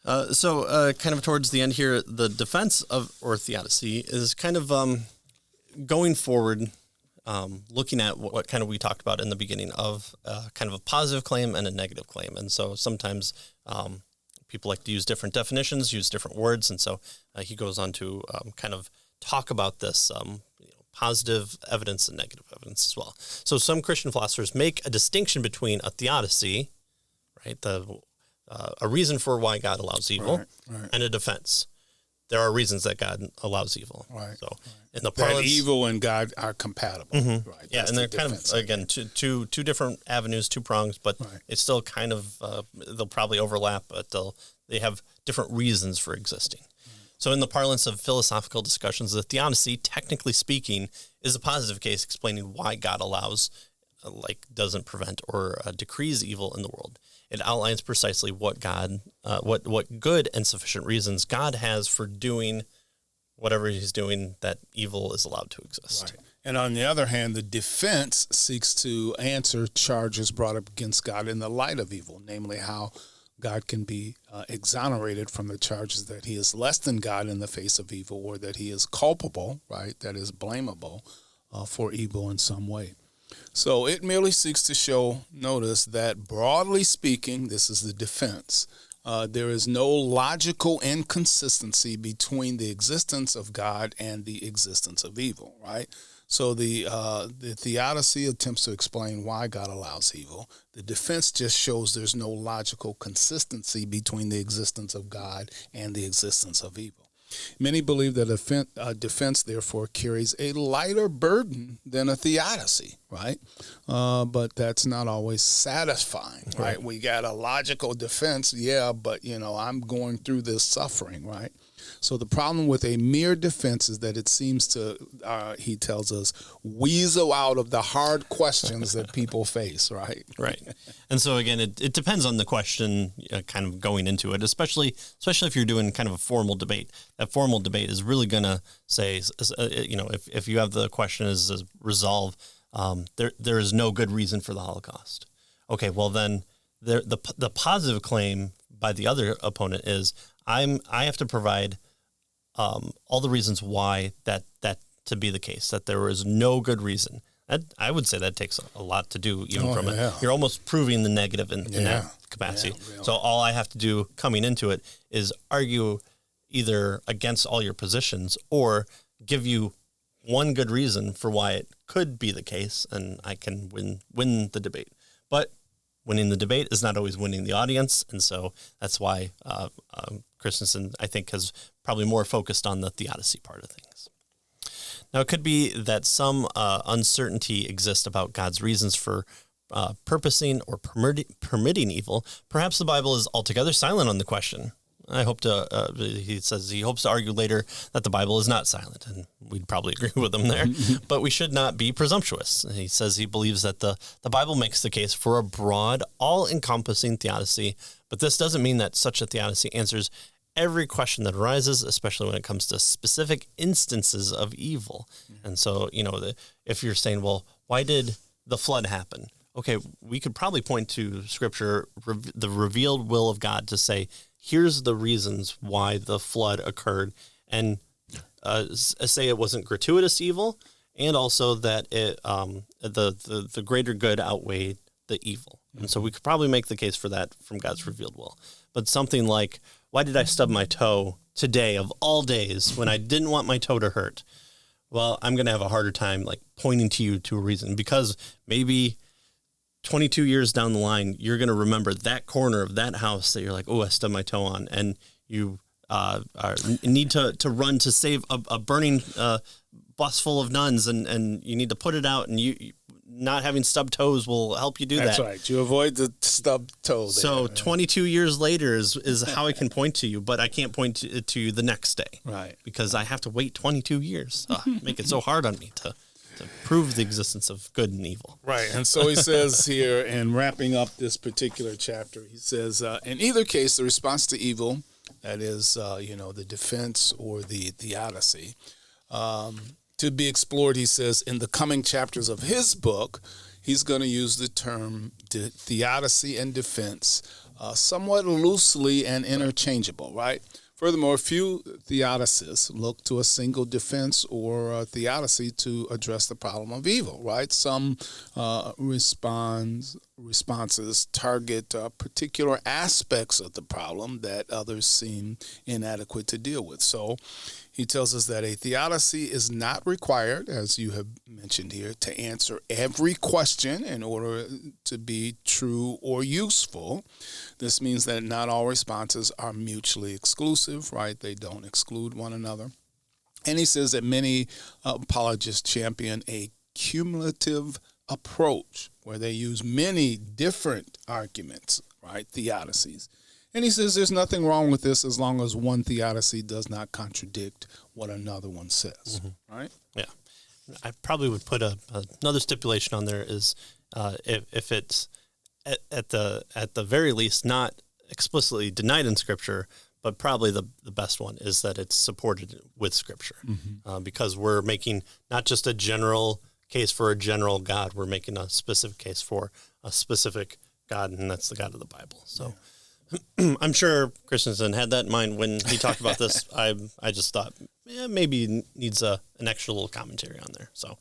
Kind of towards the end here, the defense of Theodicy is kind of going forward, looking at what kind of we talked about in the beginning of kind of a positive claim and a negative claim. And so sometimes people like to use different definitions, use different words. And so he goes on to kind of talk about this positive evidence and negative evidence as well. So some Christian philosophers make a distinction between a theodicy, right, a reason for why God allows evil, right. And a defense. There are reasons that God allows evil. Right. So in the parlance, that evil and God are compatible. Mm-hmm. Right. Yeah, and they're kind of, again, two different avenues, two prongs, but it's still kind of, they'll probably overlap, but they have different reasons for existing. So in the parlance of philosophical discussions, the theodicy, technically speaking, is a positive case explaining why God allows, doesn't prevent or decrees evil in the world. It outlines precisely what God, what good and sufficient reasons God has for doing whatever he's doing that evil is allowed to exist. Right. And on the other hand, the defense seeks to answer charges brought up against God in the light of evil, namely how God can be exonerated from the charges that he is less than God in the face of evil, or that he is culpable, right, that is blamable for evil in some way. So it merely seeks to show, notice, that broadly speaking, this is the defense, there is no logical inconsistency between the existence of God and the existence of evil, right? So the theodicy attempts to explain why God allows evil. The defense just shows there's no logical consistency between the existence of God and the existence of evil. Many believe that a defense, therefore, carries a lighter burden than a theodicy, right? But that's not always satisfying, right? We got a logical defense, yeah, but, I'm going through this suffering, right? So the problem with a mere defense is that it seems to, he tells us, weasel out of the hard questions that people face, right? Right. And so, again, it depends on the question kind of going into it, especially if you're doing kind of a formal debate. That formal debate is really going to say, if you have the question as resolve, there is no good reason for the Holocaust. Okay, well, then the positive claim by the other opponent is I have to provide all the reasons why that to be the case, that there is no good reason. I would say that takes a lot to do, even from it. You're almost proving the negative in that capacity. Yeah, so all I have to do coming into it is argue either against all your positions or give you one good reason for why it could be the case, and I can win the debate. But winning the debate is not always winning the audience, and so that's why Christensen, I think, has probably more focused on the theodicy part of things. Now, it could be that some uncertainty exists about God's reasons for purposing or permitting evil. Perhaps the Bible is altogether silent on the question. He says he hopes to argue later that the Bible is not silent, and we'd probably agree with him there. But we should not be presumptuous. He says he believes that the Bible makes the case for a broad, all-encompassing theodicy, but this doesn't mean that such a theodicy answers every question that arises, especially when it comes to specific instances of evil. And so, if you're saying, well, why did the flood happen? Okay, we could probably point to Scripture, the revealed will of God, to say, here's the reasons why the flood occurred, and say it wasn't gratuitous evil, and also that it the greater good outweighed the evil. And so we could probably make the case for that from God's revealed will. But something like, why did I stub my toe today of all days when I didn't want my toe to hurt? Well, I'm going to have a harder time pointing to you to a reason, because maybe 22 years down the line, you're going to remember that corner of that house that you're like, oh, I stubbed my toe on. And you need to run to save a burning bus full of nuns, and you need to put it out, and you not having stubbed toes will help you do that. That's right. You avoid the stubbed toe. So 22 years later is how I can point to you, but I can't point to you the next day. Right. Because I have to wait 22 years. Make it so hard on me to prove the existence of good and evil. Right. And so he says here, in wrapping up this particular chapter, he says, in either case, the response to evil, that is, the defense or the theodicy, to be explored, he says, in the coming chapters of his book, he's going to use the term theodicy and defense somewhat loosely and interchangeable, right? Furthermore, few theodicists look to a single defense or a theodicy to address the problem of evil, right? Some responses target particular aspects of the problem that others seem inadequate to deal with. So he tells us that a theodicy is not required, as you have mentioned here, to answer every question in order to be true or useful. This means that not all responses are mutually exclusive, right? They don't exclude one another. And he says that many apologists champion a cumulative approach where they use many different arguments, right? Theodicies. And he says there's nothing wrong with this as long as one theodicy does not contradict what another one says, right? Yeah. I probably would put another stipulation on there is if it's at the very least not explicitly denied in Scripture, but probably the best one is that it's supported with Scripture, because we're making not just a general case for a general God, we're making a specific case for a specific God, and that's the God of the Bible. So. Yeah. I'm sure Christensen had that in mind when he talked about this. I just thought maybe needs an extra little commentary on there. So